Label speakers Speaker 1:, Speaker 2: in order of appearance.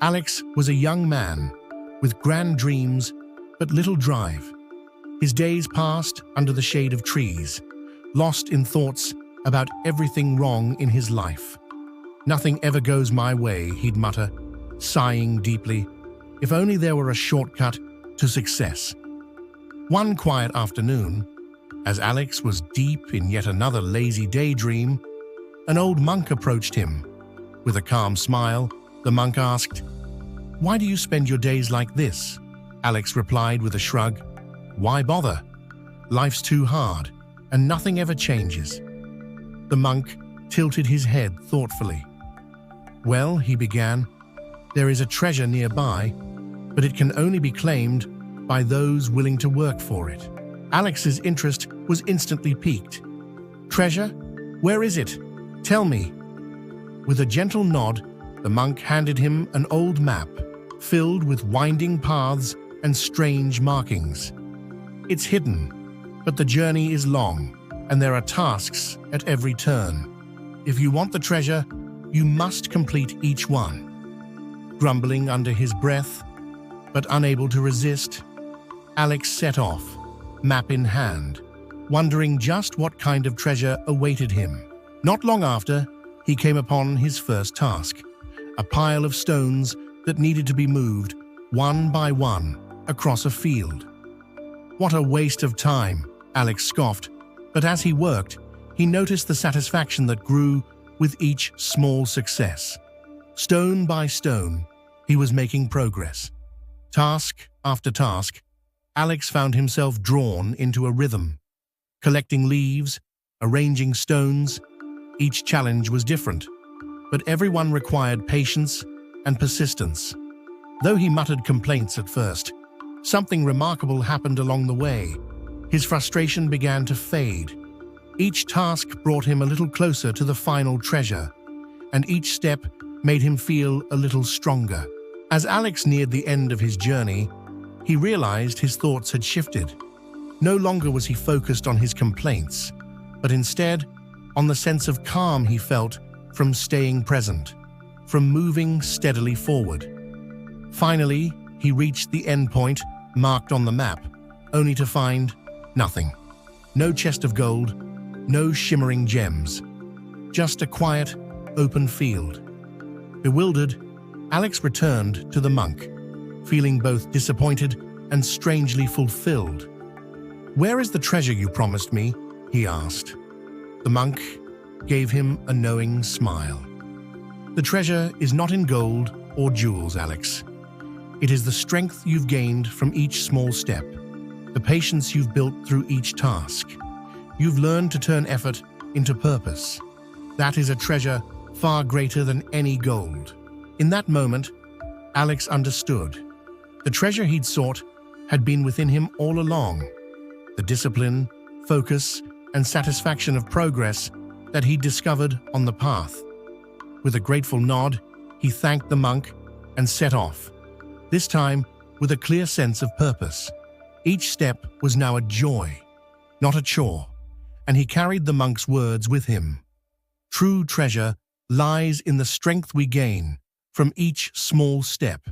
Speaker 1: Alex was a young man with grand dreams but little drive. His days passed under the shade of trees, lost in thoughts about everything wrong in his life. "Nothing ever goes my way," he'd mutter, sighing deeply. If only there were a shortcut to success. One quiet afternoon, as Alex was deep in yet another lazy daydream, an old monk approached him. With a calm smile, the monk asked, "Why do you spend your days like this?" Alex replied with a shrug, "Why bother? Life's too hard, and nothing ever changes." The monk tilted his head thoughtfully. "Well," he began, "there is a treasure nearby, but it can only be claimed by those willing to work for it." Alex's interest was instantly piqued. "Treasure? Where is it? Tell me." With a gentle nod, the monk handed him an old map filled with winding paths and strange markings. "It's hidden, but the journey is long, and there are tasks at every turn. If you want the treasure, you must complete each one." Grumbling under his breath, but unable to resist, Alex set off, map in hand, wondering just what kind of treasure awaited him. Not long after, he came upon his first task, a pile of stones that needed to be moved, one by one, across a field. "What a waste of time," Alex scoffed, but as he worked, he noticed the satisfaction that grew with each small success. Stone by stone, he was making progress. Task after task, Alex found himself drawn into a rhythm. Collecting leaves, arranging stones, each challenge was different, but everyone required patience and persistence. Though he muttered complaints at first, something remarkable happened along the way. His frustration began to fade. Each task brought him a little closer to the final treasure, and each step made him feel a little stronger. As Alex neared the end of his journey, he realized his thoughts had shifted. No longer was he focused on his complaints, but instead on the sense of calm he felt from staying present, from moving steadily forward. Finally, he reached the endpoint marked on the map, only to find nothing. No chest of gold, no shimmering gems, just a quiet, open field. Bewildered, Alex returned to the monk, feeling both disappointed and strangely fulfilled. "Where is the treasure you promised me?" he asked. The monk gave him a knowing smile. "The treasure is not in gold or jewels, Alex. It is the strength you've gained from each small step, the patience you've built through each task. You've learned to turn effort into purpose. That is a treasure far greater than any gold." In that moment, Alex understood. The treasure he'd sought had been within him all along. The discipline, focus, and satisfaction of progress that he'd discovered on the path. With a grateful nod, he thanked the monk and set off, this time with a clear sense of purpose. Each step was now a joy, not a chore, and he carried the monk's words with him. True treasure lies in the strength we gain from each small step.